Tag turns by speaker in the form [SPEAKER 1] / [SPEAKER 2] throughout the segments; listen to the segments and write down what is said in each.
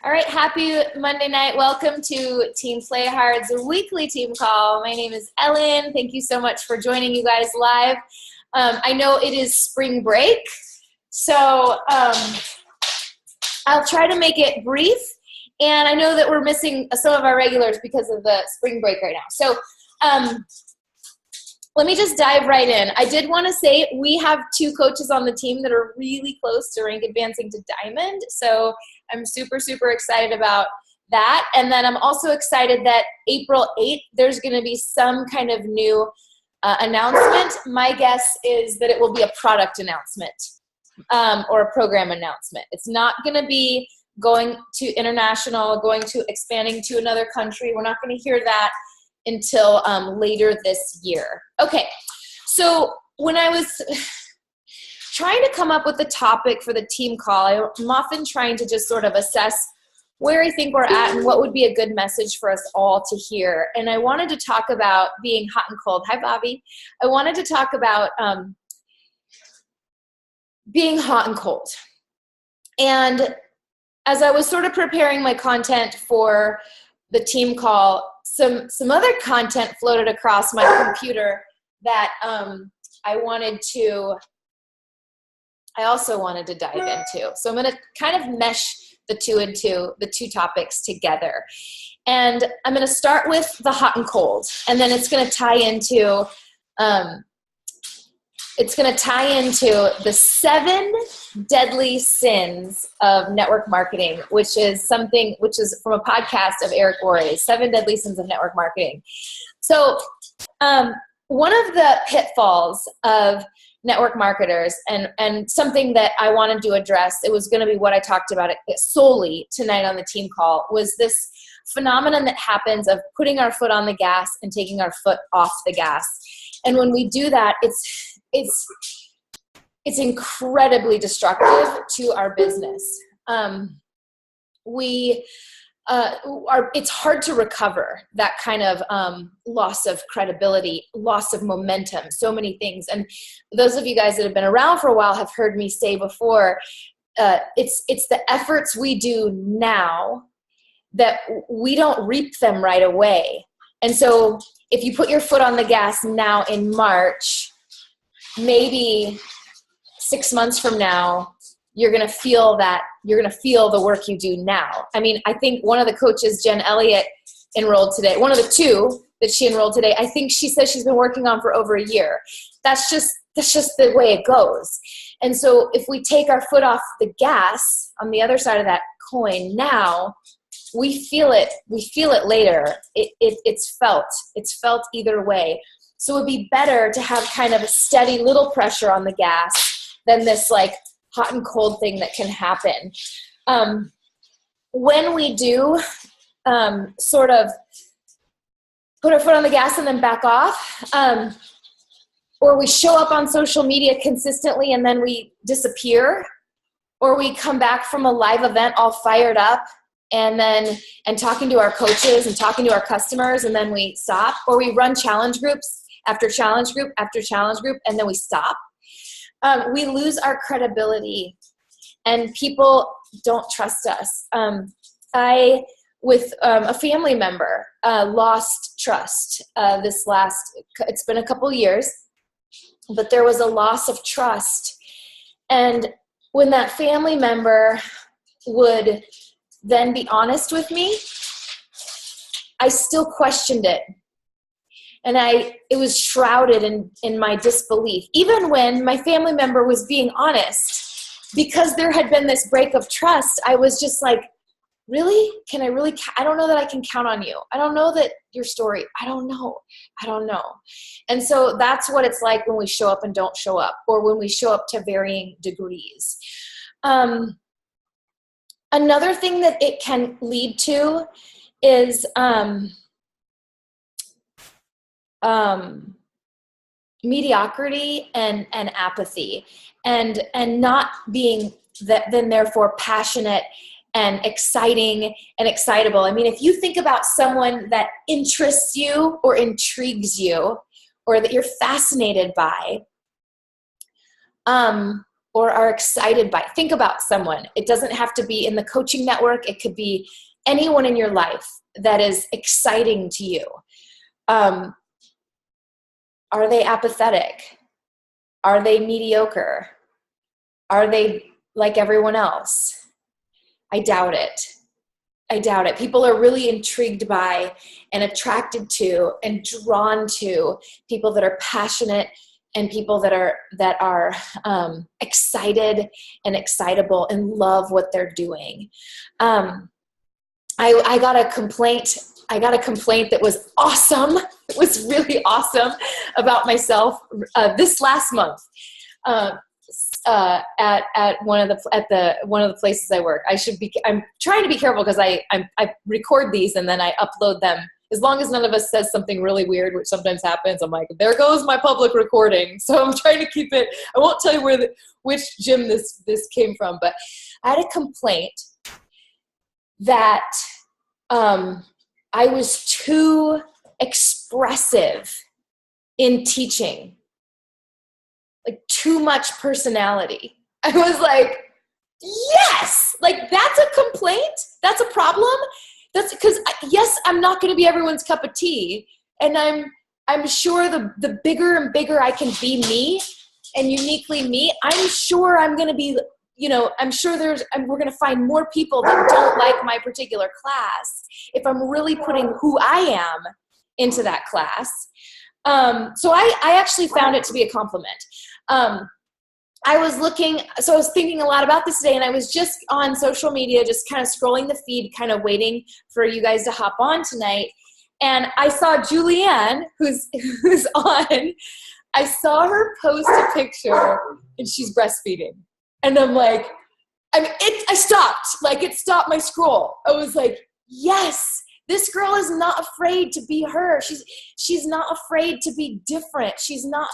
[SPEAKER 1] All right, happy Monday night. Welcome to Team Play Hard's weekly team call. My name is Ellen. Thank you so much for joining you guys live. I know it is spring break, so I'll try to make it brief. And I know that we're missing some of our regulars because of the spring break right now. So let me just dive right in. I did want to say we have two coaches on the team that are really close to rank advancing to Diamond. So I'm super, super excited about that. And then I'm also excited that April 8th, there's going to be some kind of new announcement. My guess is that it will be a product announcement or a program announcement. It's not going to be going to international, going to expanding to another country. We're not going to hear that until later this year. Okay, so when I was trying to come up with the topic for the team call, I'm often trying to just sort of assess where I think we're at and what would be a good message for us all to hear. And I wanted to talk about being hot and cold. Hi, Bobby. I wanted to talk about being hot and cold. And as I was sort of preparing my content for the team call, some other content floated across my computer that I also wanted to dive into. So I'm going to kind of mesh the two topics together. And I'm going to start with the hot and cold, and then it's going to tie into the 7 deadly sins of network marketing, which is from a podcast of Eric Worre, 7 deadly sins of network marketing. So one of the pitfalls of network marketers and something that I wanted to address, it was going to be what I talked about solely tonight on the team call, was this phenomenon that happens of putting our foot on the gas and taking our foot off the gas. And when we do that, it's incredibly destructive to our business. It's hard to recover that kind of loss of credibility, loss of momentum, so many things. And those of you guys that have been around for a while have heard me say before, it's the efforts we do now that we don't reap them right away. And so if you put your foot on the gas now in March, maybe 6 months from now, you're going to feel the work you do now. I mean, I think one of the coaches, Jen Elliott, enrolled today. One of the 2 that she enrolled today, I think she says she's been working on for over a year. That's just the way it goes. And so if we take our foot off the gas on the other side of that coin now, we feel it later. It's felt either way. So it would be better to have kind of a steady little pressure on the gas than this like hot and cold thing that can happen. When we do sort of put our foot on the gas and then back off, or we show up on social media consistently and then we disappear, or we come back from a live event all fired up and talking to our coaches and talking to our customers, and then we stop, or we run challenge groups after challenge group after challenge group, and then we stop. We lose our credibility, and people don't trust us. With a family member, lost trust it's been a couple years, but there was a loss of trust. And when that family member would then be honest with me, I still questioned it. And it was shrouded in my disbelief. Even when my family member was being honest, because there had been this break of trust, I was just like, really? I don't know that I can count on you. I don't know that your story, I don't know. And so that's what it's like when we show up and don't show up, or when we show up to varying degrees. Another thing that it can lead to is mediocrity and apathy, and not being then therefore passionate and exciting and excitable. I mean, if you think about someone that interests you or intrigues you or that you're fascinated by, or are excited by. Think about someone. It doesn't have to be in the coaching network. It could be anyone in your life that is exciting to you. Are they apathetic? Are they mediocre? Are they like everyone else? I doubt it. I doubt it. People are really intrigued by and attracted to and drawn to people that are passionate and people that are excited and excitable and love what they're doing. I got a complaint. That was awesome. It was really awesome about myself this last month. At one of the places I work. I'm trying to be careful because I record these and then I upload them. As long as none of us says something really weird, which sometimes happens, I'm like, there goes my public recording. So I'm trying to keep it. I won't tell you which gym this came from, but I had a complaint that I was too expressive in teaching. Like too much personality. I was like, yes, like that's a complaint. That's a problem. That's because yes, I'm not going to be everyone's cup of tea. And I'm sure the bigger and bigger I can be me and uniquely me, I'm sure I'm going to be, I'm sure we're going to find more people that don't like my particular class if I'm really putting who I am into that class. So I actually found it to be a compliment. I was thinking a lot about this today, and I was just on social media, just kind of scrolling the feed, kind of waiting for you guys to hop on tonight. And I saw Julianne, who's on, I saw her post a picture and she's breastfeeding. And I'm like, I stopped, like it stopped my scroll. I was like, yes, this girl is not afraid to be her. She's not afraid to be different. She's not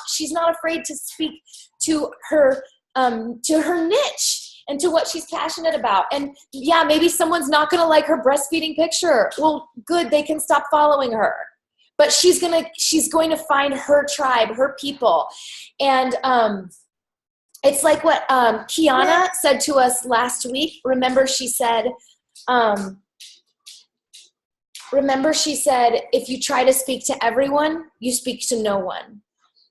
[SPEAKER 1] afraid to speak to her niche and to what she's passionate about. And yeah, maybe someone's not going to like her breastfeeding picture. Well, good, they can stop following her. But she's going to find her tribe, her people. And it's like what Kiana said to us last week. Remember she said, if you try to speak to everyone, you speak to no one.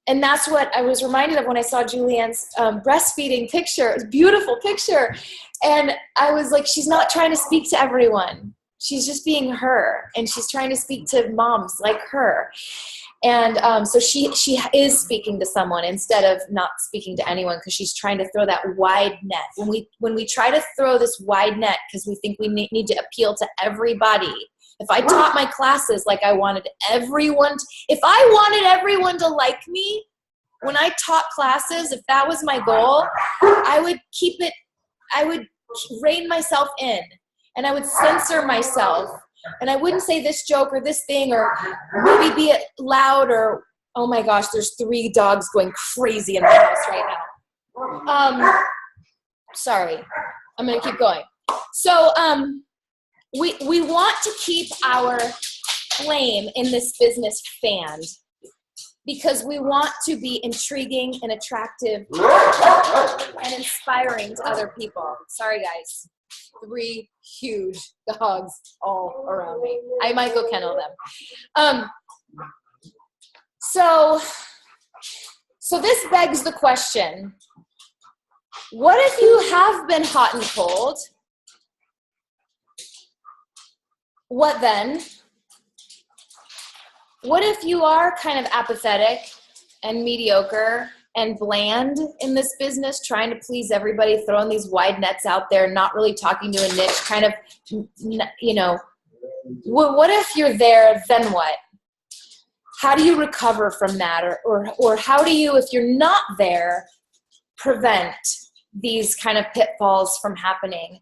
[SPEAKER 1] And that's what I was reminded of when I saw Julianne's breastfeeding picture. It was a beautiful picture. And I was like, she's not trying to speak to everyone. She's just being her. And she's trying to speak to moms like her. And so she is speaking to someone instead of not speaking to anyone, because she's trying to throw that wide net. When we try to throw this wide net because we think we need to appeal to everybody. If I taught my classes like I wanted everyone to like me, when I taught classes, if that was my goal, I would rein myself in and I would censor myself. And I wouldn't say this joke or this thing or maybe be loud or, oh my gosh, there's 3 dogs going crazy in the house right now. Sorry, I'm going to keep going. So, we want to keep our flame in this business fanned because we want to be intriguing and attractive and inspiring to other people. Sorry, guys. 3 huge dogs all around me. I might go kennel them. So this begs the question, what if you have been hot and cold? What then? What if you are kind of apathetic and mediocre and bland in this business, trying to please everybody, throwing these wide nets out there, not really talking to a niche, kind of, what if you're there, then what? How do you recover from that? Or how do you, if you're not there, prevent these kind of pitfalls from happening?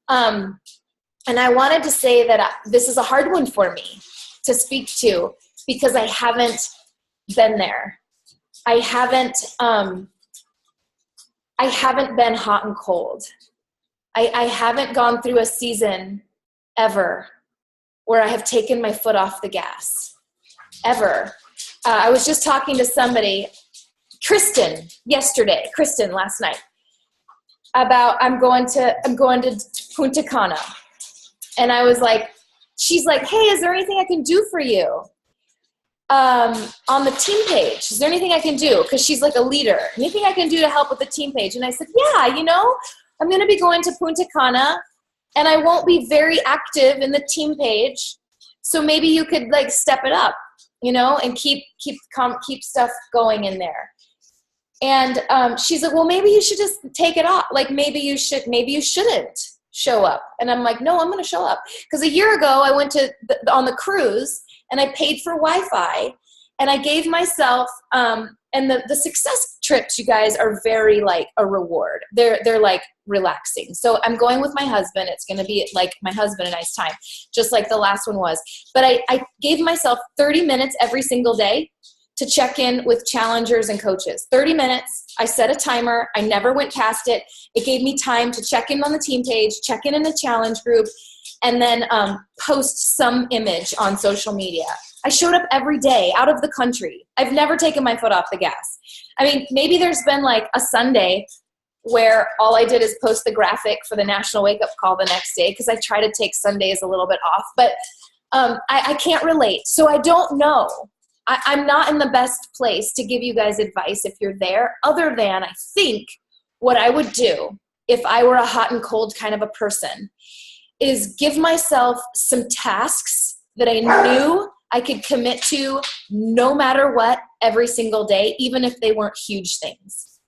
[SPEAKER 1] And I wanted to say that this is a hard one for me to speak to because I haven't been there. I haven't been hot and cold. I haven't gone through a season ever where I have taken my foot off the gas, ever. I was just talking to somebody, Kristen last night. about I'm going to Punta Cana. And I was like, she's like, hey, is there anything I can do for you? On the team page, is there anything I can do? Because she's like a leader. Anything I can do to help with the team page? And I said, yeah, I'm going to be going to Punta Cana, and I won't be very active in the team page. So maybe you could like step it up, and keep stuff going in there. And she's like, well, maybe you should just take it off. Like maybe you shouldn't show up. And I'm like, no, I'm going to show up. Because a year ago I went on the cruise, and I paid for Wi-Fi, and I gave myself, and the success trips, you guys, are very like a reward. They're like relaxing. So I'm going with my husband. It's going to be like my husband a nice time, just like the last one was. But I gave myself 30 minutes every single day to check in with challengers and coaches. 30 minutes. I set a timer. I never went past it. It gave me time to check in on the team page, check in a challenge group, and then post some image on social media. I showed up every day out of the country. I've never taken my foot off the gas. I mean, maybe there's been like a Sunday where all I did is post the graphic for the National Wake Up Call the next day, because I try to take Sundays a little bit off. But I can't relate. So I don't know. I'm not in the best place to give you guys advice if you're there, other than I think what I would do if I were a hot and cold kind of a person is give myself some tasks that I knew I could commit to no matter what every single day, even if they weren't huge things.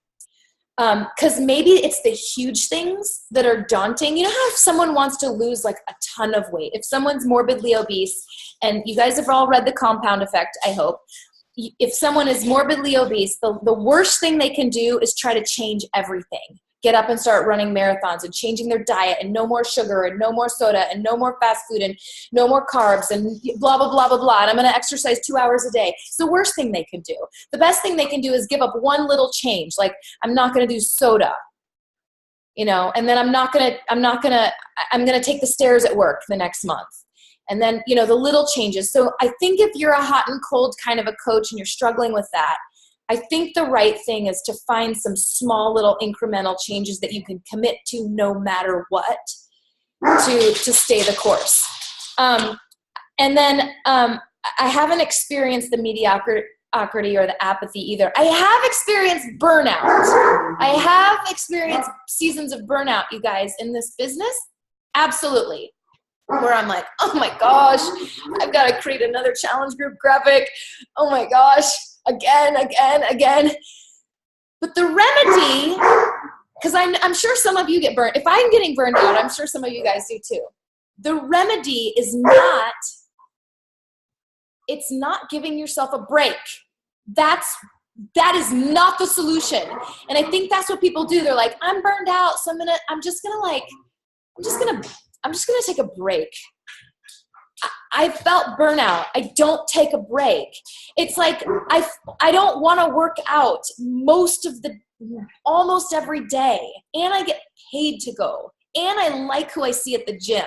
[SPEAKER 1] Because maybe it's the huge things that are daunting. You know how if someone wants to lose like a ton of weight, if someone's morbidly obese, and you guys have all read The Compound Effect, I hope. If someone is morbidly obese, the worst thing they can do is try to change everything. Get up and start running marathons and changing their diet, and no more sugar and no more soda and no more fast food and no more carbs and blah, blah, blah, blah, blah. And I'm going to exercise 2 hours a day. It's the worst thing they can do. The best thing they can do is give up one little change. Like, I'm not going to do soda, and then I'm going to take the stairs at work the next month. And then, the little changes. So I think if you're a hot and cold kind of a coach and you're struggling with that, I think the right thing is to find some small little incremental changes that you can commit to no matter what to stay the course. And then I haven't experienced the mediocrity or the apathy either. I have experienced burnout. I have experienced seasons of burnout, you guys, in this business. Absolutely. Where I'm like, oh my gosh, I've got to create another challenge group graphic. Oh my gosh. Again. But the remedy, because I'm sure some of you get burnt. If I'm getting burned out, I'm sure some of you guys do too. The remedy is it's not giving yourself a break. That is not the solution. And I think that's what people do. They're like, I'm burned out, so I'm just gonna take a break. I felt burnout. I don't take a break. It's like I don't want to work out almost every day, and I get paid to go, and I like who I see at the gym.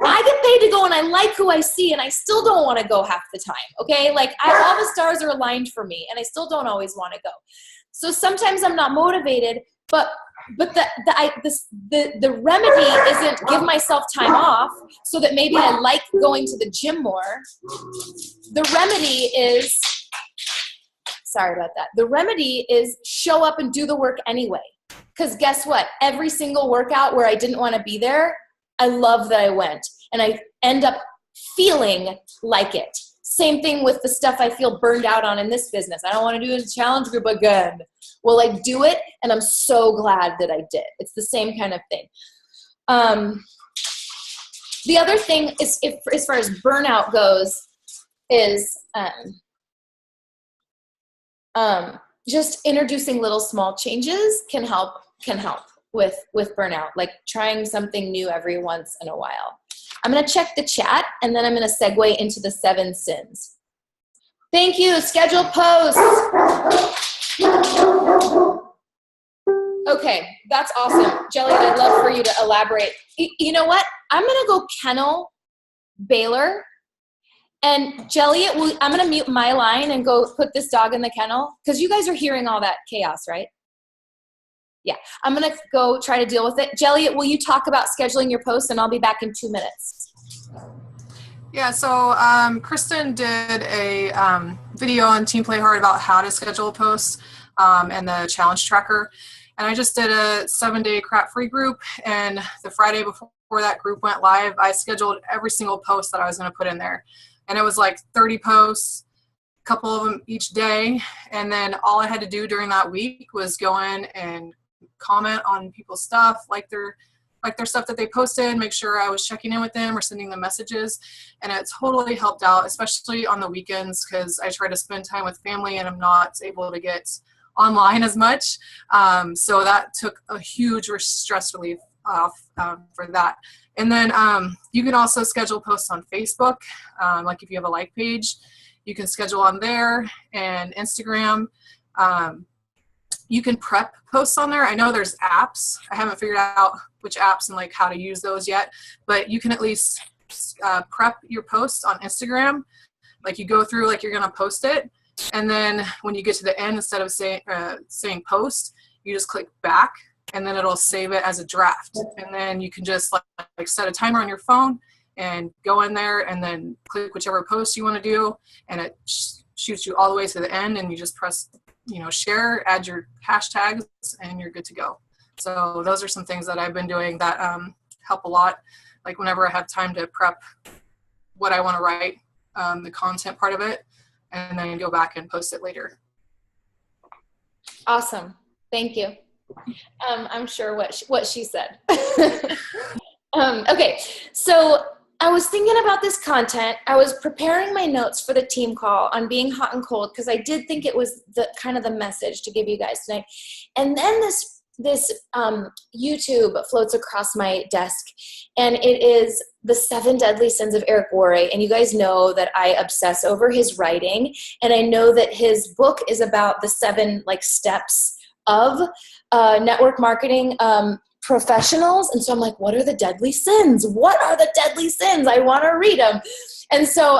[SPEAKER 1] I get paid to go, and I like who I see, and I still don't want to go half the time. Okay, like all the stars are aligned for me, and I still don't always want to go. So sometimes I'm not motivated, but the remedy isn't give myself time off so that maybe I like going to the gym more. The remedy is, sorry about that. The remedy is show up and do the work anyway. Because guess what? Every single workout where I didn't want to be there, I love that I went. And I end up feeling like it. Same thing with the stuff I feel burned out on in this business. I don't want to do a challenge group again. Well, I do it, and I'm so glad that I did. It's the same kind of thing. The other thing is, as far as burnout goes, is just introducing little small changes can help with burnout, like trying something new every once in a while. I'm going to check the chat, and then I'm going to segue into the 7 sins. Thank you. Schedule posts. Okay, that's awesome. Jelly, I'd love for you to elaborate. You know what? I'm going to go kennel Baylor. And Jelly, I'm going to mute my line and go put this dog in the kennel, because you guys are hearing all that chaos, right? Yeah, I'm going to go try to deal with it. Jelly, will you talk about scheduling your posts, and I'll be back in 2 minutes.
[SPEAKER 2] Yeah, so Kristen did a video on Team Play Hard about how to schedule posts and the challenge tracker. And I just did a 7-day crap-free group, and the Friday before that group went live, I scheduled every single post that I was going to put in there. And it was like 30 posts, a couple of them each day, and then all I had to do during that week was go in and comment on people's stuff, like their stuff that they posted, make sure I was checking in with them or sending them messages. And it totally helped out, especially on the weekends, because I try to spend time with family and I'm not able to get online as much. So that took a huge stress relief off for that. And then you can also schedule posts on Facebook. Like if you have a like page, you can schedule on there, and Instagram. You can prep posts on there. I know there's apps. I haven't figured out which apps and like how to use those yet, but you can at least prep your posts on Instagram. Like you go through like you're going to post it, and then when you get to the end, instead of saying post, you just click back, and then it'll save it as a draft. And then you can just like set a timer on your phone and go in there and then click whichever post you want to do, and it shoots you all the way to the end, and you just press share, add your hashtags, and you're good to go. So those are some things that I've been doing that help a lot. Like whenever I have time to prep what I want to write, the content part of it, and then go back and post it later.
[SPEAKER 1] Awesome. Thank you. I'm sure what she said. Okay, so I was thinking about this content. I was preparing my notes for the team call on being hot and cold, because I did think it was the kind of the message to give you guys tonight. And then this YouTube floats across my desk, and it is The 7 Deadly Sins of Eric Worre. And you guys know that I obsess over his writing, and I know that his book is about the 7 steps of network marketing professionals. And so I'm like, what are the deadly sins? What are the deadly sins? I want to read them. And so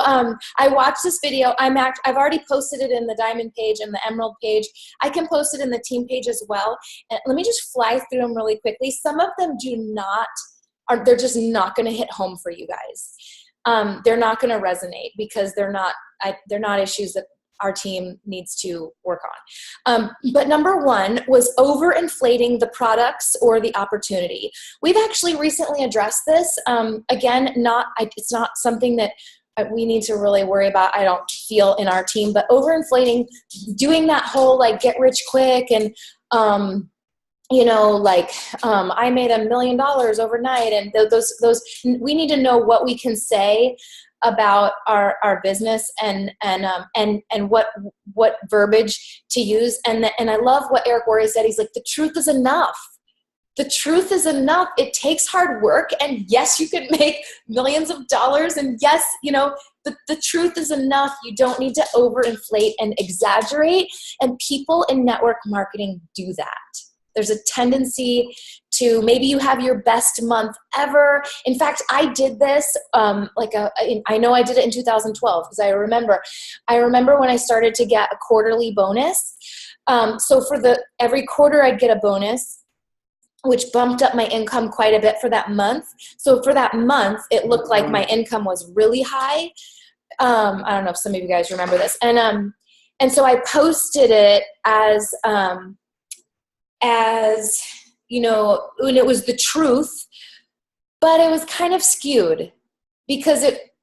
[SPEAKER 1] I watched this video. I've already posted it in the Diamond page and the Emerald page. I can post it in the Team page as well. And let me just fly through them really quickly. Some of them they're just not going to hit home for you guise. They're not going to resonate because they're not issues that our team needs to work on. But number 1 was overinflating the products or the opportunity. We've actually recently addressed this. Again, it's not something that we need to really worry about, I don't feel, in our team, but overinflating, doing that whole get rich quick and I made $1 million overnight, and those we need to know what we can say about our business and what verbiage to use. And I love what Eric Worre said. He's like, the truth is enough. The truth is enough. It takes hard work, and yes, you can make millions of dollars, and yes, the truth is enough. You don't need to overinflate and exaggerate, and people in network marketing do that. There's a tendency to, maybe you have your best month ever. In fact, I did this, I know I did it in 2012, because I remember when I started to get a quarterly bonus. So for every quarter I'd get a bonus, which bumped up my income quite a bit for that month. So for that month, it looked like my income was really high. I don't know if some of you guys remember this. And so I posted it as and it was the truth, but it was kind of skewed because it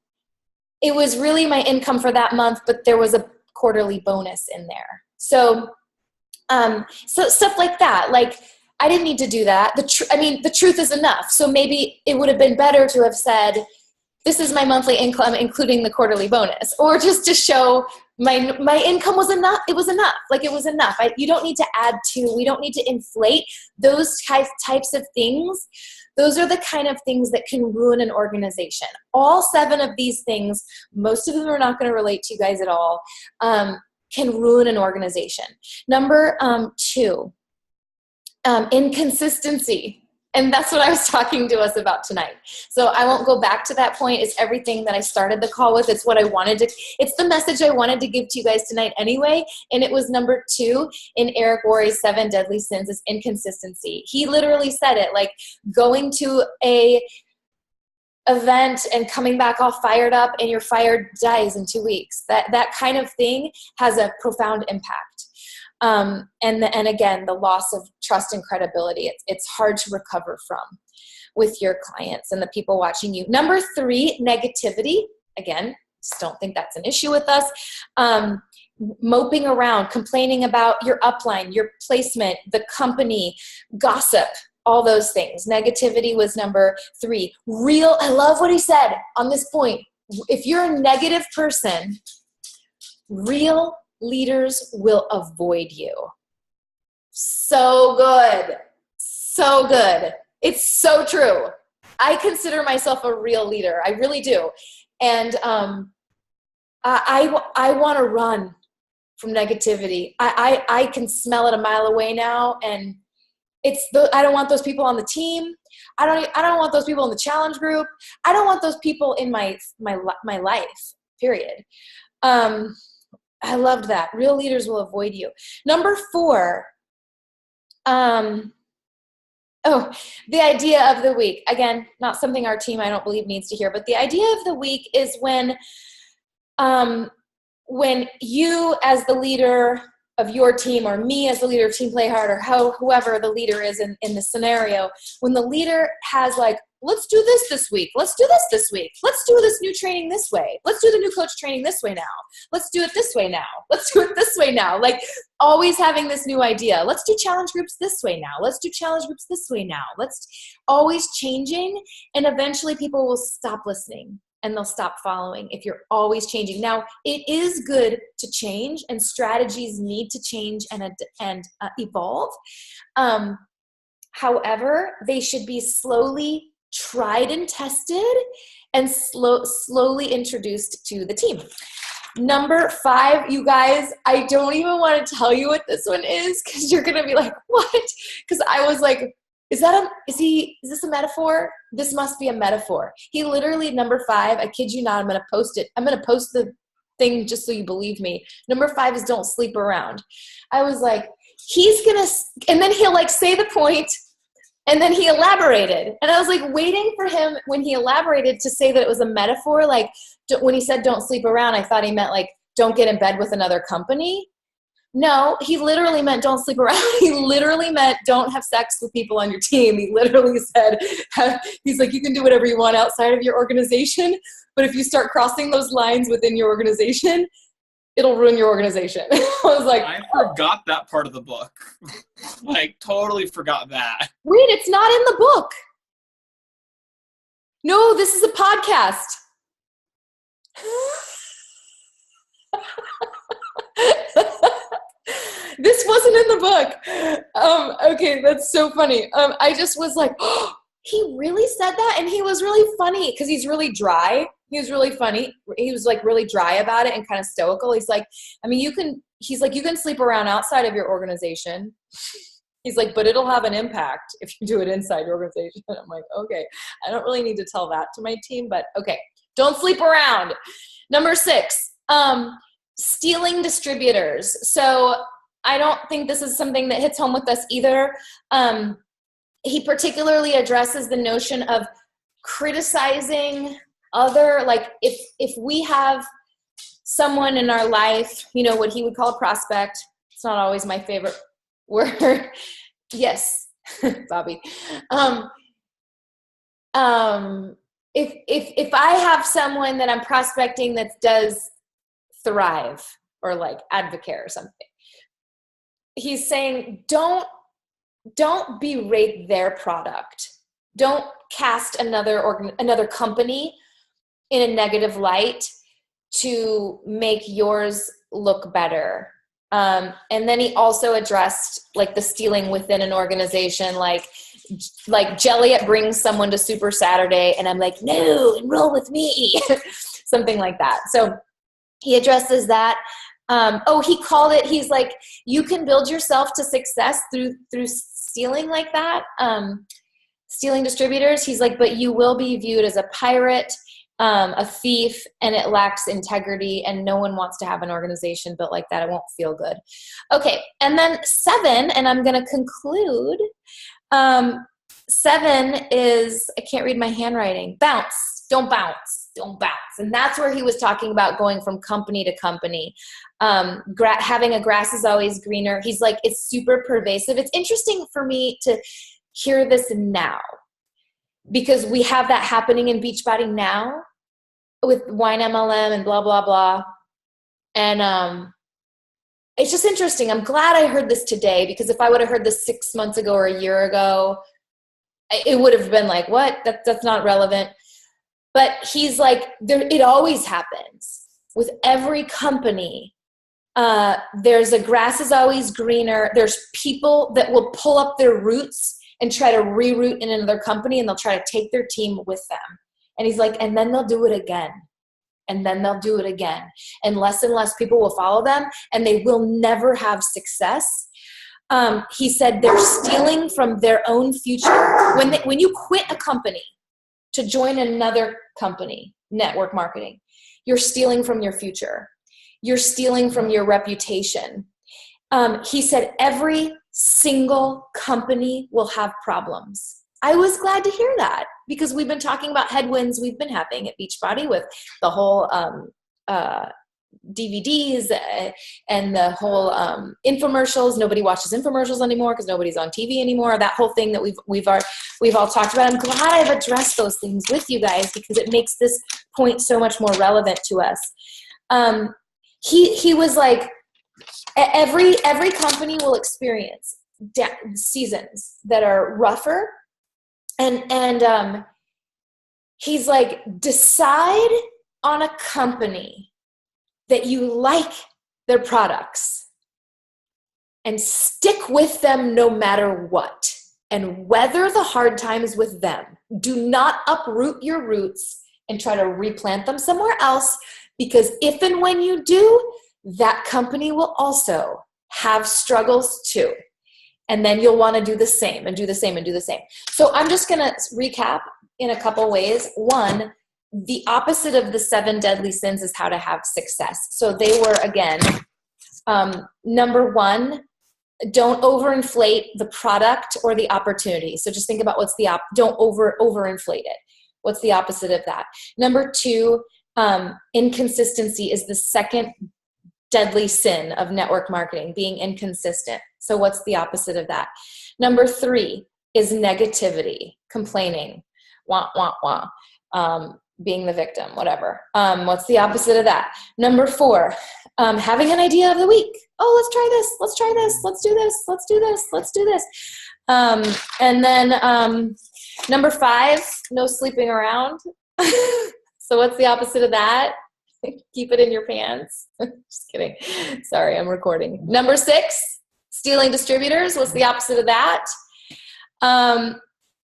[SPEAKER 1] was really my income for that month, but there was a quarterly bonus in there. So stuff like that. I didn't need to do that. The truth is enough. So maybe it would have been better to have said, this is my monthly income, including the quarterly bonus, or just to show my income was enough. It was enough. It was enough. You don't need to add to, we don't need to inflate those types of things. Those are the kind of things that can ruin an organization. All 7 of these things, most of them are not going to relate to you guys at all, can ruin an organization. Number 2, inconsistency. And that's what I was talking to us about tonight. So I won't go back to that point. It's everything that I started the call with. It's what I wanted to, it's the message I wanted to give to you guys tonight anyway. And it was number 2 in Eric Worre's 7 Deadly Sins is inconsistency. He literally said it, like going to a event and coming back all fired up and your fire dies in 2 weeks. That kind of thing has a profound impact. And again, the loss of trust and credibility, it's hard to recover from with your clients and the people watching you. Number 3, negativity. Again, just don't think that's an issue with us. Moping around, complaining about your upline, your placement, the company, gossip, all those things. Negativity was number 3. I love what he said on this point. If you're a negative person, real leaders will avoid you. So good. So good. It's so true. I consider myself a real leader. I really do. And I want to run from negativity. I can smell it a mile away now. And I don't want those people on the team. I don't want those people in the challenge group. I don't want those people in my life, period. I loved that. Real leaders will avoid you. Number 4, the idea of the week. Again, not something our team, I don't believe, needs to hear, but the idea of the week is when you as the leader of your team, or me as the leader of Team Play Hard, or whoever the leader is in the scenario, when the leader has like, let's do this week. Let's do this week. Let's do this new training this way. Let's do the new coach training this way now. Let's do it this way now. Let's do it this way now. Like always having this new idea. Let's do challenge groups this way now. Let's do challenge groups this way now. Let's always changing. And eventually people will stop listening and they'll stop following if you're always changing. Now, it is good to change, and strategies need to change and evolve. However, they should be slowly tried and tested and slowly introduced to the team. Number 5, you guys, I don't even want to tell you what this one is because you're going to be like, what? Because I was like, is this a metaphor? This must be a metaphor. He literally, number 5, I kid you not, I'm going to post it. I'm going to post the thing just so you believe me. Number 5 is don't sleep around. I was like, he's going to, and then he'll like say the point, and then he elaborated. And I was like waiting for him when he elaborated to say that it was a metaphor. Like when he said don't sleep around, I thought he meant like don't get in bed with another company. No, he literally meant don't sleep around. He literally meant don't have sex with people on your team. He literally said, he's like, you can do whatever you want outside of your organization, but if you start crossing those lines within your organization, it'll ruin your organization. I was like,
[SPEAKER 3] I forgot that part of the book. Like, totally forgot that.
[SPEAKER 1] Read, it's not in the book. No, this is a podcast. This wasn't in the book. Okay, that's so funny. I just was like, oh, he really said that? And he was really funny because he's really dry. He was really funny. He was like really dry about it and kind of stoical. He's like, I mean, you can sleep around outside of your organization. He's like, but it'll have an impact if you do it inside your organization. I'm like, okay, I don't really need to tell that to my team, but okay. Don't sleep around. Number 6, stealing distributors. So I don't think this is something that hits home with us either. He particularly addresses the notion of criticizing other, like if we have someone in our life, you know, what he would call a prospect. It's not always my favorite word. Yes, Bobby. If I have someone that I'm prospecting that does Thrive or like Advocare or something, he's saying don't berate their product. Don't cast another company in a negative light to make yours look better. And then he also addressed like the stealing within an organization, like Jeliet brings someone to Super Saturday and I'm like, no, enroll with me, something like that. So he addresses that. He called it, he's like, you can build yourself to success through stealing like that. stealing distributors. He's like, but you will be viewed as a pirate, a thief, and it lacks integrity, and no one wants to have an organization built like that. It won't feel good. Okay, and then 7, and I'm going to conclude. 7 is, I can't read my handwriting. Bounce. Don't bounce. Don't bounce. And that's where he was talking about going from company to company. Having a grass is always greener. He's like, it's super pervasive. It's interesting for me to hear this now, because we have that happening in Beachbody now with Wine MLM and blah, blah, blah. And it's just interesting. I'm glad I heard this today, because if I would have heard this 6 months ago or a year ago, it would have been like, what? That's not relevant. But he's like, it always happens with every company. There's a grass is always greener. There's people that will pull up their roots and try to reroute in another company, and they'll try to take their team with them. And he's like, and then they'll do it again. And then they'll do it again. And less people will follow them, and they will never have success. He said they're stealing from their own future. When you quit a company to join another company, network marketing, you're stealing from your future. You're stealing from your reputation. He said every single company will have problems. I was glad to hear that, because we've been talking about headwinds we've been having at Beachbody with the whole DVDs and the whole infomercials. Nobody watches infomercials anymore because nobody's on TV anymore. That whole thing that we've all talked about. I'm glad I've addressed those things with you guys, because it makes this point so much more relevant to us. He was like, every company will experience seasons that are rougher, and he's like, decide on a company that you like their products and stick with them no matter what, and weather the hard times with them. Do not uproot your roots and try to replant them somewhere else, because if and when you do, that company will also have struggles too. And then you'll want to do the same and do the same and do the same. So I'm just going to recap in a couple ways. One, the opposite of the 7 deadly sins is how to have success. So they were, again, number 1, don't overinflate the product or the opportunity. So just think about what's the don't overinflate it. What's the opposite of that? Number 2, inconsistency is the second deadly sin of network marketing, being inconsistent. So what's the opposite of that? Number 3 is negativity, complaining, wah, wah, wah, being the victim, whatever. What's the opposite of that? Number 4, having an idea of the week. Oh, let's try this. Let's try this. Let's do this. Let's do this. Let's do this. And then number 5, no sleeping around. So what's the opposite of that? Keep it in your pants. Just kidding. Sorry, I'm recording. Number 6, stealing distributors. What's the opposite of that? And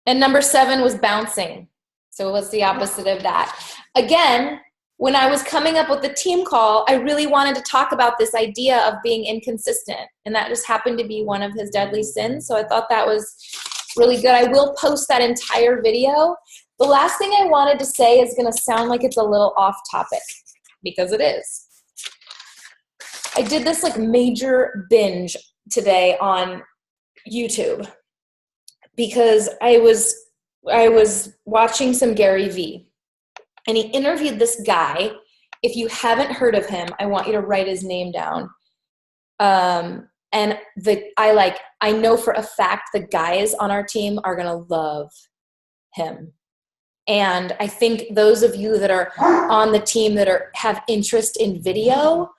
[SPEAKER 1] number 7 was bouncing. So what's the opposite of that? Again, when I was coming up with the team call, I really wanted to talk about this idea of being inconsistent. And that just happened to be one of his deadly sins. So I thought that was really good. I will post that entire video. The last thing I wanted to say is going to sound like it's a little off topic, because it is. I did this like major binge today on YouTube because I was watching some Gary Vee, and he interviewed this guy. If you haven't heard of him, I want you to write his name down. And I know for a fact the guys on our team are going to love him. And I think those of you that are on the team that have interest in video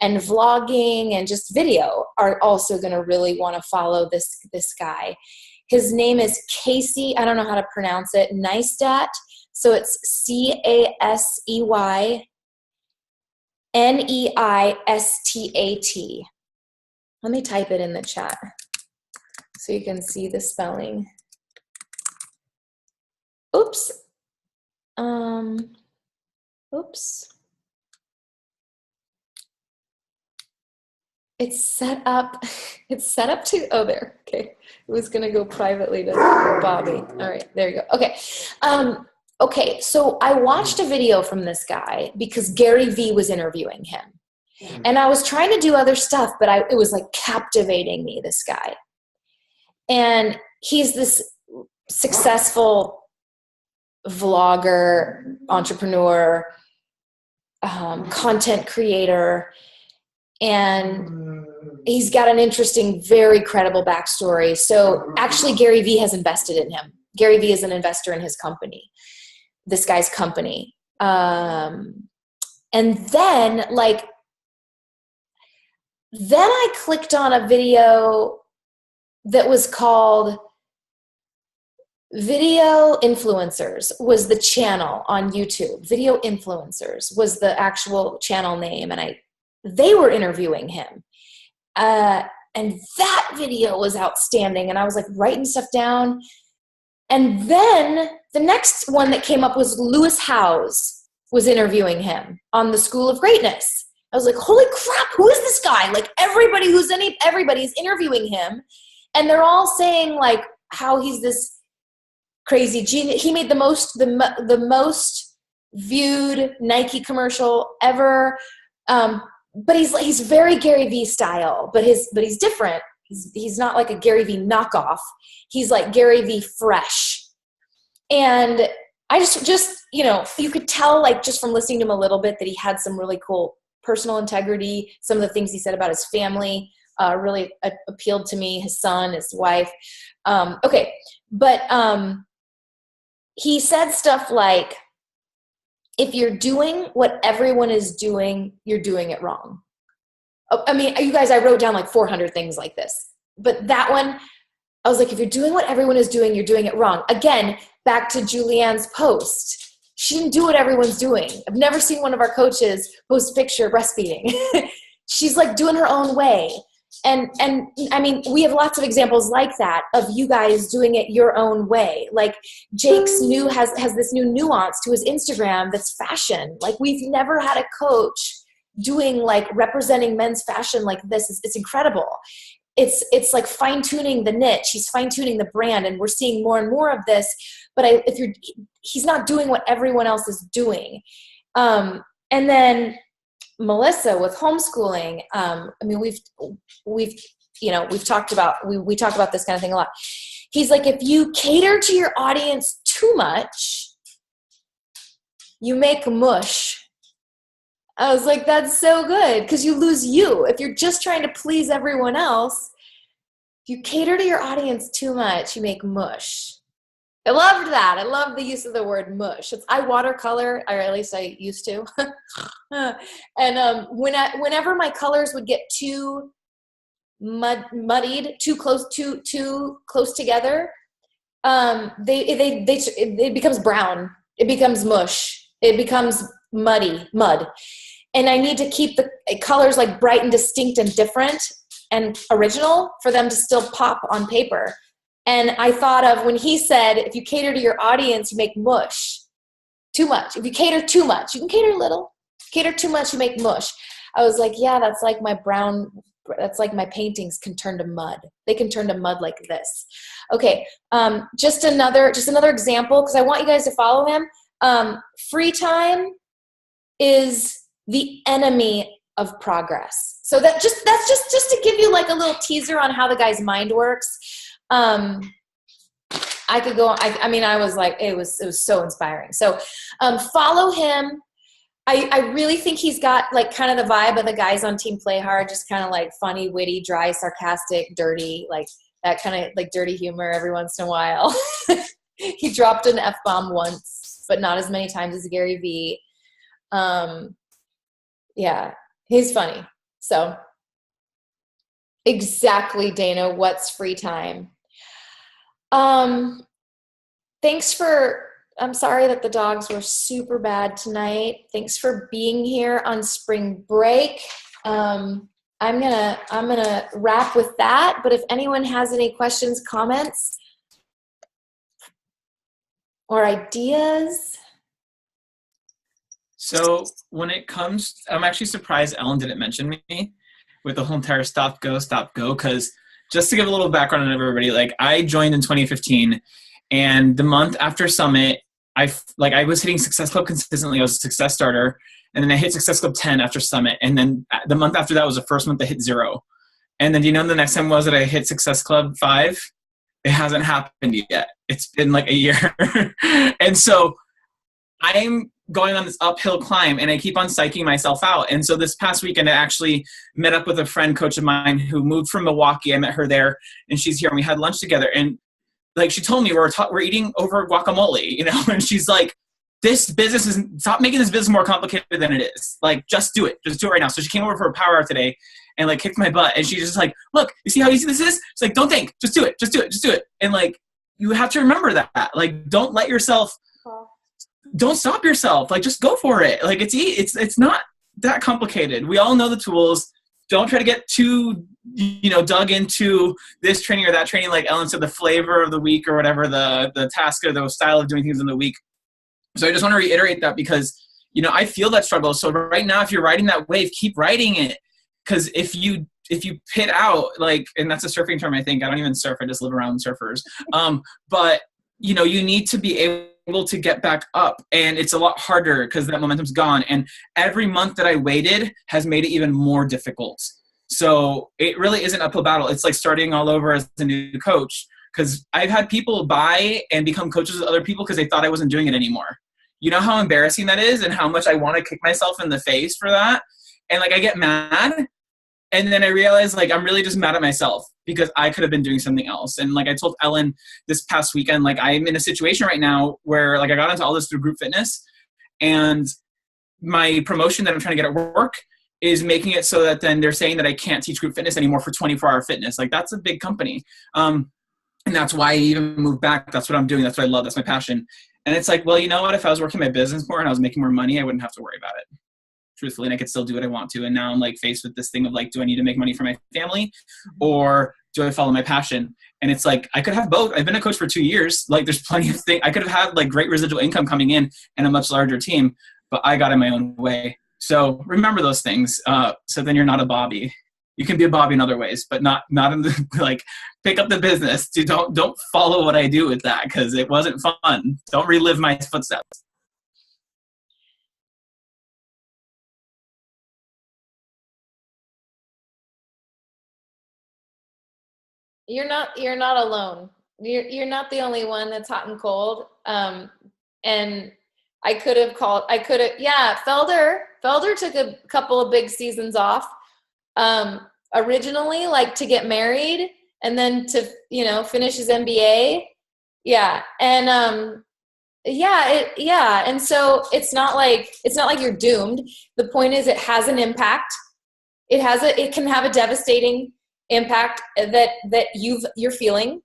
[SPEAKER 1] and vlogging and just video are also going to really want to follow this guy. His name is Casey, I don't know how to pronounce it, Neistat. So it's CASEYNEISTAT. Let me type it in the chat so you can see the spelling. Oops. Oops. It's set up. It's set up to. Oh, there. Okay. It was gonna go privately to Bobby. All right. There you go. Okay. Okay. So I watched a video from this guy because Gary Vee was interviewing him, and I was trying to do other stuff, but it was like captivating me. This guy, and he's this successful vlogger, entrepreneur, content creator, and he's got an interesting, very credible backstory. So actually Gary Vee has invested in him. Gary Vee is an investor in his company, this guy's company. And then I clicked on a video that was called Video Influencers was the channel on YouTube. Video Influencers was the actual channel name. And they were interviewing him. And that video was outstanding. And I was like writing stuff down. And then the next one that came up was Lewis Howes was interviewing him on the School of Greatness. I was like, holy crap, who is this guy? Like everybody's interviewing him. And they're all saying like how he's this crazy genius. He made the most viewed Nike commercial ever. But he's very Gary Vee style, but he's different. He's not like a Gary Vee knockoff. He's like Gary Vee fresh. And I just you could tell like just from listening to him a little bit that he had some really cool personal integrity. Some of the things he said about his family really appealed to me. His son, his wife. Okay, but he said stuff like, if you're doing what everyone is doing, you're doing it wrong. I mean, you guys, I wrote down like 400 things like this. But that one, I was like, if you're doing what everyone is doing, you're doing it wrong. Again, back to Julianne's post. She didn't do what everyone's doing. I've never seen one of our coaches post a picture breastfeeding. She's like doing her own way. And I mean, we have lots of examples like that of you guys doing it your own way. Like Jake's has this new nuance to his Instagram that's fashion. Like we've never had a coach doing like representing men's fashion like this. It's incredible. It's like fine tuning the niche. He's fine tuning the brand, and we're seeing more and more of this. But he's not doing what everyone else is doing. And then Melissa with homeschooling. I mean, we've talked about, we talk about this kind of thing a lot. He's like, if you cater to your audience too much, you make mush. I was like, that's so good, because you lose you. If you're just trying to please everyone else, if you cater to your audience too much, you make mush. I loved that. I love the use of the word mush. I watercolor, or at least I used to. And whenever my colors would get too muddied, too close together, it becomes brown. It becomes mush. It becomes mud. And I need to keep the colors like bright and distinct and different and original for them to still pop on paper. And I thought of when he said, if you cater to your audience, you make mush. Too much. If you cater too much, you can cater little. Cater too much, you make mush. I was like, yeah, that's like my paintings can turn to mud. They can turn to mud like this. Okay, just another example, because I want you guys to follow him. Free time is the enemy of progress. So that's just to give you like a little teaser on how the guy's mind works. I could go. I mean, I was like, it was so inspiring. So, follow him. I really think he's got like kind of the vibe of the guys on Team Play Hard, just kind of like funny, witty, dry, sarcastic, dirty, like that kind of like dirty humor every once in a while. He dropped an F-bomb once, but not as many times as Gary Vee. Yeah, he's funny. So exactly, Dana, what's free time? Thanks for, I'm sorry that the dogs were super bad tonight. Thanks for being here on spring break. I'm gonna wrap with that, but if anyone has any questions, comments, or ideas.
[SPEAKER 3] So when it comes, I'm actually surprised Ellen didn't mention me. with the whole entire stop, go, because just to give a little background on everybody, like I joined in 2015, and the month after Summit, I was hitting Success Club consistently. I was a success starter, and then I hit Success Club 10 after Summit, and then the month after that was the first month I hit 0. And then do you know the next time was that I hit Success Club 5? It hasn't happened yet. It's been like a year. And so I'm going on this uphill climb, and I keep on psyching myself out. And so this past weekend, I actually met up with a friend coach of mine who moved from Milwaukee. I met her there, and she's here, and we had lunch together. And like she told me, we're eating over guacamole, you know, and she's like, stop making this business more complicated than it is. Like, just do it. Just do it right now. So she came over for a power hour today and like kicked my butt. And she's just like, look, you see how easy this is? It's like, don't think, just do it. Just do it. Just do it. And like, you have to remember that. Like, don't stop yourself. Like, just go for it. Like, it's not that complicated. We all know the tools. Don't try to get too, dug into this training or that training. Like Ellen said, the flavor of the week or whatever, the task or the style of doing things in the week. So I just want to reiterate that because, I feel that struggle. So right now, if you're riding that wave, keep riding it. Because if you pit out, like, and that's a surfing term, I think. I don't even surf. I just live around surfers. But, you need to be able to get back up. And it's a lot harder because that momentum's gone. And every month that I waited has made it even more difficult. So it really is an uphill battle. It's like starting all over as a new coach. Because I've had people buy and become coaches with other people because they thought I wasn't doing it anymore. You know how embarrassing that is and how much I want to kick myself in the face for that? And like I get mad, and then I realize like I'm really just mad at myself because I could have been doing something else. And like I told Ellen this past weekend, like I'm in a situation right now where like I got into all this through group fitness, and my promotion that I'm trying to get at work is making it so that then they're saying that I can't teach group fitness anymore for 24-hour fitness. Like that's a big company. And that's why I even moved back. That's what I'm doing. That's what I love. That's my passion. And it's like, well, you know what? If I was working my business more and I was making more money, I wouldn't have to worry about it, truthfully. And I could still do what I want to. And now I'm like faced with this thing of like, do I need to make money for my family or do I follow my passion? And it's like, I could have both. I've been a coach for 2 years. Like there's plenty of things. I could have had like great residual income coming in and a much larger team, but I got in my own way. So remember those things. So then you're not a Bobby. You can be a Bobby in other ways, but not in the, like, pick up the business. Don't follow what I do with that because it wasn't fun. Don't relive my footsteps.
[SPEAKER 1] You're not alone. You're not the only one that's hot and cold. And Felder took a couple of big seasons off. Originally, like to get married and then to, finish his MBA. Yeah. And, and so it's not like you're doomed. The point is it has an impact. It can have a devastating impact that you're feeling.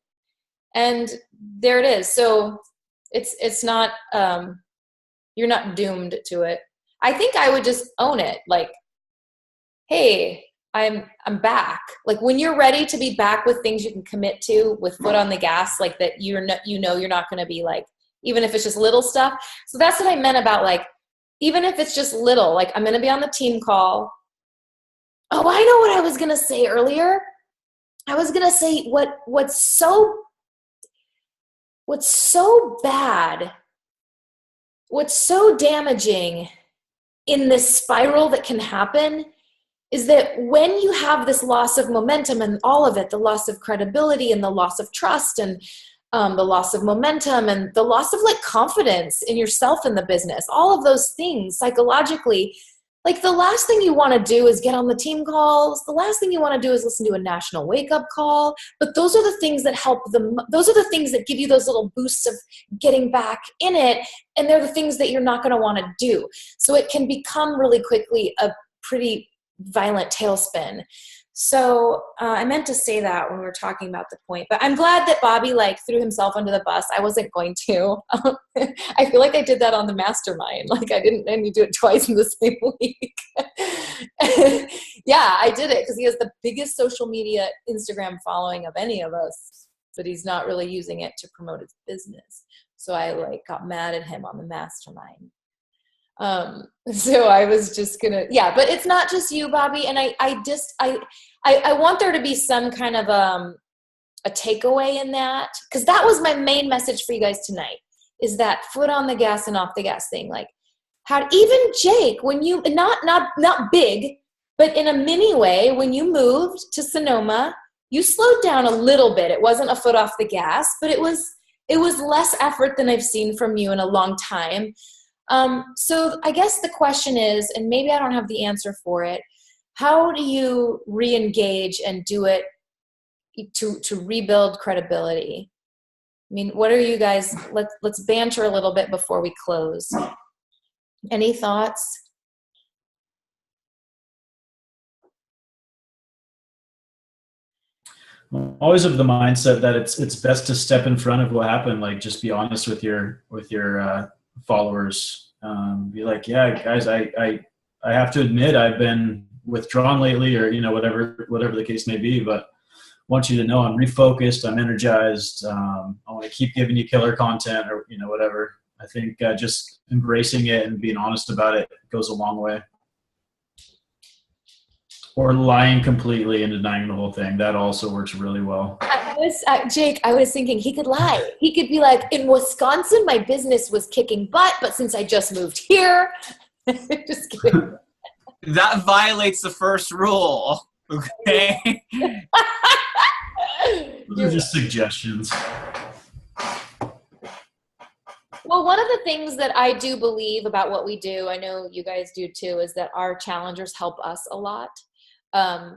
[SPEAKER 1] And there it is. So it's not, you're not doomed to it. I think I would just own it. Like, hey, I'm back. Like when you're ready to be back with things you can commit to with foot on the gas, like that you're not going to be like, even if it's just little stuff. So that's what I meant about like, even if it's just little, like I'm going to be on the team call. Oh, I know what I was going to say earlier. I was going to say what's so bad, what's so damaging in this spiral that can happen is that when you have this loss of momentum and all of it, the loss of credibility and the loss of trust and the loss of momentum and the loss of like confidence in yourself in the business, all of those things psychologically, like the last thing you want to do is get on the team calls. The last thing you want to do is listen to a national wake-up call. But those are the things that help them. Those are the things that give you those little boosts of getting back in it. And they're the things that you're not going to want to do. So it can become really quickly a pretty violent tailspin. So I meant to say that when we were talking about the point, but I'm glad that Bobby like threw himself under the bus. I wasn't going to. I feel like I did that on the mastermind. Like I didn't do it twice in the same week. Yeah, I did it because he has the biggest social media Instagram following of any of us, but he's not really using it to promote his business. So I like got mad at him on the mastermind. So I was just gonna, yeah, but it's not just you, Bobby. And I want there to be some kind of, a takeaway in that. 'Cause that was my main message for you guys tonight, is that foot on the gas and off the gas thing. Like, how even Jake, when you, not big, but in a mini way, when you moved to Sonoma, you slowed down a little bit. It wasn't a foot off the gas, but it was less effort than I've seen from you in a long time. So I guess the question is, and maybe I don't have the answer for it, how do you re-engage and do it to rebuild credibility? I mean, what are you guys, let's banter a little bit before we close. Any thoughts?
[SPEAKER 4] I'm always of the mindset that it's best to step in front of what happened. Like, just be honest with your followers. Be like, yeah, guys, I have to admit I've been withdrawn lately, or whatever the case may be. But I want you to know I'm refocused. I'm energized. I want to keep giving you killer content, or whatever. I think just embracing it and being honest about it goes a long way. Or lying completely and denying the whole thing. That also works really well.
[SPEAKER 1] Jake, I was thinking he could lie. He could be like, in Wisconsin, my business was kicking butt, but since I just moved here, just kidding.
[SPEAKER 3] That violates the first rule. Okay.
[SPEAKER 4] Those are just suggestions.
[SPEAKER 1] Well, one of the things that I do believe about what we do, I know you guys do too, is that our challengers help us a lot.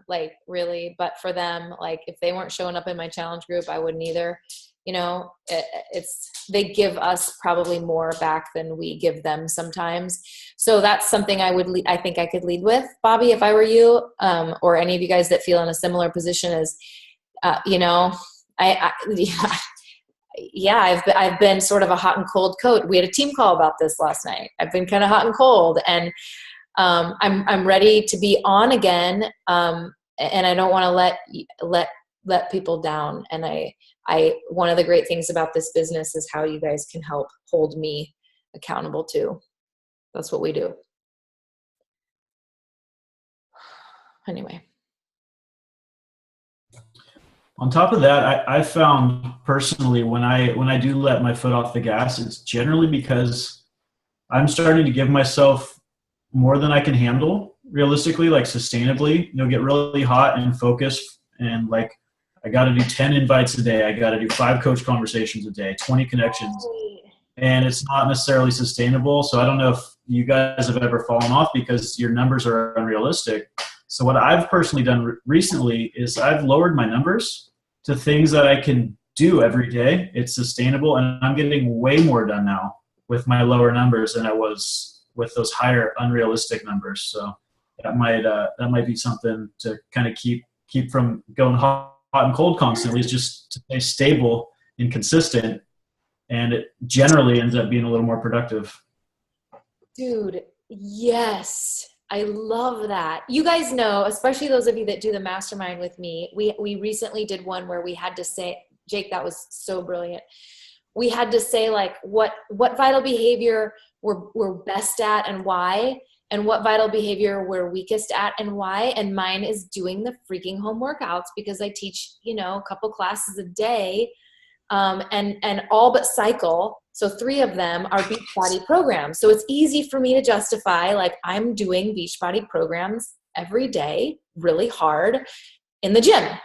[SPEAKER 1] Like, really, but for them, like, if they weren't showing up in my challenge group, I wouldn't either. They give us probably more back than we give them sometimes. So that's something I think I could lead with, Bobby, if I were you, or any of you guys that feel in a similar position as, I've been sort of a hot and cold coach. We had a team call about this last night. I've been kind of hot and cold, and I'm ready to be on again, and I don't want to let people down. And I one of the great things about this business is how you guys can help hold me accountable too. That's what we do. Anyway.
[SPEAKER 4] On top of that, I found personally when I do let my foot off the gas, it's generally because I'm starting to give myself more than I can handle realistically, like sustainably. Get really hot and focused, and like, I got to do 10 invites a day. I got to do 5 coach conversations a day, 20 connections, and it's not necessarily sustainable. So I don't know if you guys have ever fallen off because your numbers are unrealistic. So what I've personally done recently is I've lowered my numbers to things that I can do every day. It's sustainable, and I'm getting way more done now with my lower numbers than I was with those higher unrealistic numbers. So that might be something to kind of keep from going hot and cold constantly, is just to stay stable and consistent, and it generally ends up being a little more productive.
[SPEAKER 1] Dude, yes. I love that. You guys know, especially those of you that do the mastermind with me, we recently did one where we had to say, Jake, that was so brilliant. We had to say, like, what vital behavior we're best at and why, and what vital behavior we're weakest at and why. And mine is doing the freaking home workouts, because I teach, a couple classes a day, and all but cycle. So 3 of them are Beachbody programs. So it's easy for me to justify, like, I'm doing Beachbody programs every day, really hard in the gym.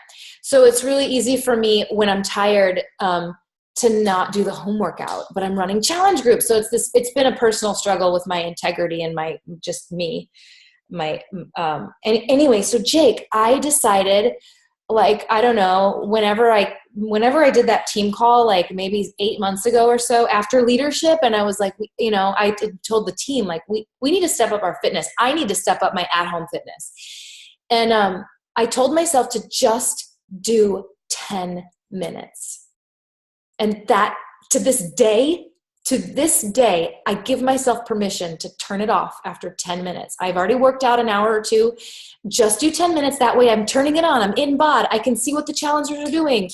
[SPEAKER 1] So it's really easy for me when I'm tired to not do the home workout, but I'm running challenge groups. So it's been a personal struggle with my integrity and anyway, so Jake, I decided, like, I don't know, whenever I did that team call, like maybe 8 months ago or so after leadership, and I was like, I told the team, like, we need to step up our fitness. I need to step up my at-home fitness. And I told myself to just do 10 minutes. And that to this day, I give myself permission to turn it off after 10 minutes. I've already worked out an hour or 2. Just do 10 minutes. That way I'm turning it on. I'm in bod. I can see what the challengers are doing.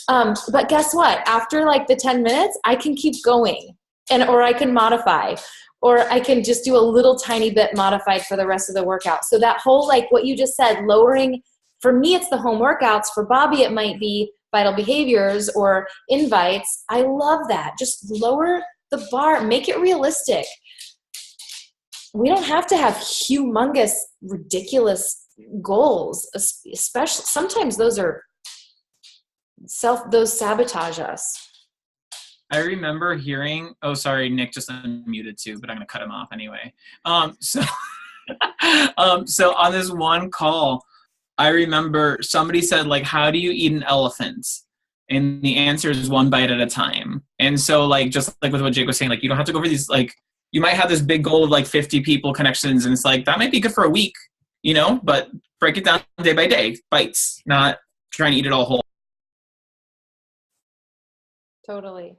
[SPEAKER 1] But guess what? After like the 10 minutes, I can keep going or I can modify. or I can just do a little tiny bit modified for the rest of the workout. So that whole, like what you just said, lowering, for me, it's the home workouts. For Bobby, it might be vital behaviors or invites. I love that. Just lower the bar, make it realistic. We don't have to have humongous, ridiculous goals, especially sometimes those sabotage us.
[SPEAKER 3] I remember hearing, oh, sorry, Nick just unmuted too, but I'm going to cut him off anyway. So on this one call, I remember somebody said, like, how do you eat an elephant? And the answer is one bite at a time. And so, like, just like with what Jake was saying, like, you don't have to go for these, like, you might have this big goal of like 50 people connections, and it's like, that might be good for a week, you know, but break it down day by day, bites, not trying to eat it all whole.
[SPEAKER 1] Totally.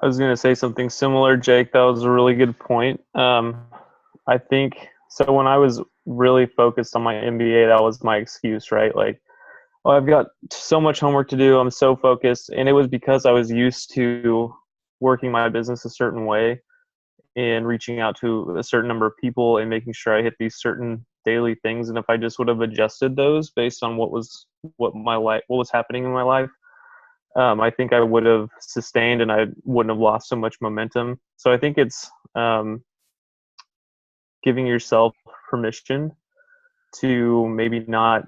[SPEAKER 5] I was going to say something similar, Jake. That was a really good point. I think, so when I was really focused on my MBA, that was my excuse, right? Like, oh, I've got so much homework to do. I'm so focused. And it was because I was used to working my business a certain way and reaching out to a certain number of people and making sure I hit these certain daily things. And if I just would have adjusted those based on what was happening in my life, I think I would have sustained and I wouldn't have lost so much momentum. So I think it's giving yourself permission to maybe not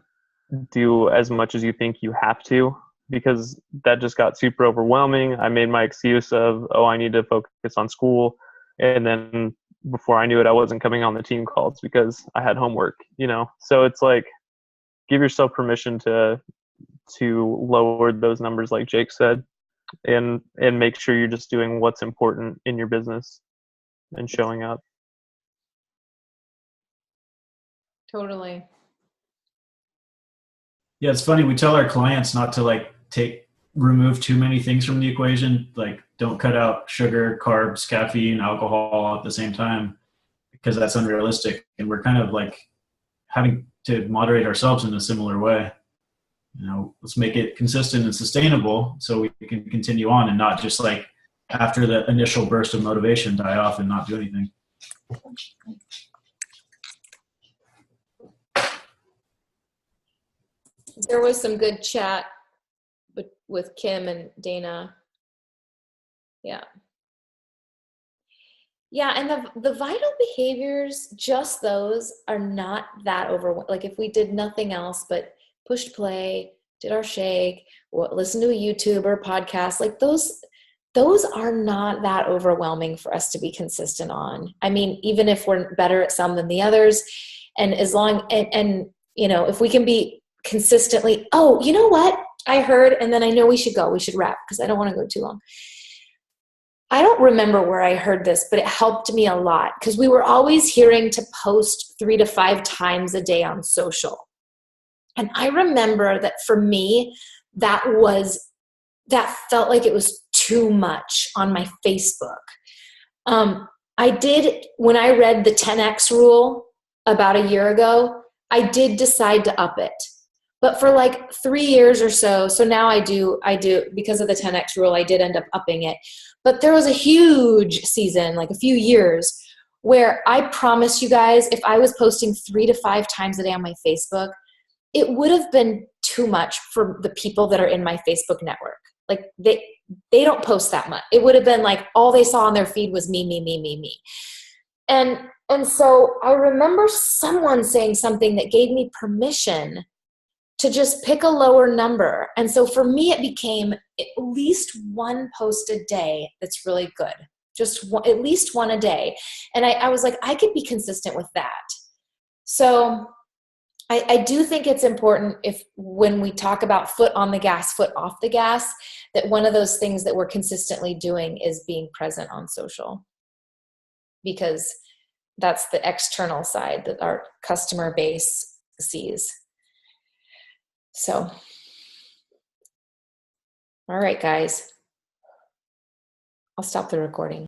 [SPEAKER 5] do as much as you think you have to, because that just got super overwhelming. I made my excuse of, oh, I need to focus on school. And then before I knew it, I wasn't coming on the team calls because I had homework, you know? So it's like, give yourself permission to lower those numbers, like Jake said, and make sure you're just doing what's important in your business and showing up.
[SPEAKER 1] Totally.
[SPEAKER 4] Yeah, it's funny. We tell our clients not to like remove too many things from the equation. Like, don't cut out sugar, carbs, caffeine, alcohol at the same time, because that's unrealistic. And we're kind of like having to moderate ourselves in a similar way. You know, let's make it consistent and sustainable so we can continue on and not just like after the initial burst of motivation die off and not do anything.
[SPEAKER 1] There was some good chat with Kim and Dana. Yeah. Yeah, and the vital behaviors, just those are not that overwhelming. Like if we did nothing else but pushed play, did our shake, or listened to a YouTube or podcast, like those are not that overwhelming for us to be consistent on. I mean, even if we're better at some than the others, and as long, and you know, if we can be consistently, oh, you know what I heard, and then I know we should wrap because I don't want to go too long. I don't remember where I heard this, but it helped me a lot because we were always hearing to post 3 to 5 times a day on social. And I remember that for me, that felt like it was too much on my Facebook. I did, when I read the 10X rule about a year ago, I did decide to up it. But for like 3 years or so now I do, because of the 10X rule, I did end up upping it. But there was a huge season, like a few years, where I promise you guys, if I was posting 3 to 5 times a day on my Facebook, it would have been too much for the people that are in my Facebook network. Like they don't post that much. It would have been like all they saw on their feed was me. And so I remember someone saying something that gave me permission to just pick a lower number. And so for me, it became at least one post a day that's really good. Just one, at least one a day. And I was like, I could be consistent with that. So I do think it's important when we talk about foot on the gas, foot off the gas, that one of those things that we're consistently doing is being present on social. Because that's the external side that our customer base sees. So, all right, guys, I'll stop the recording.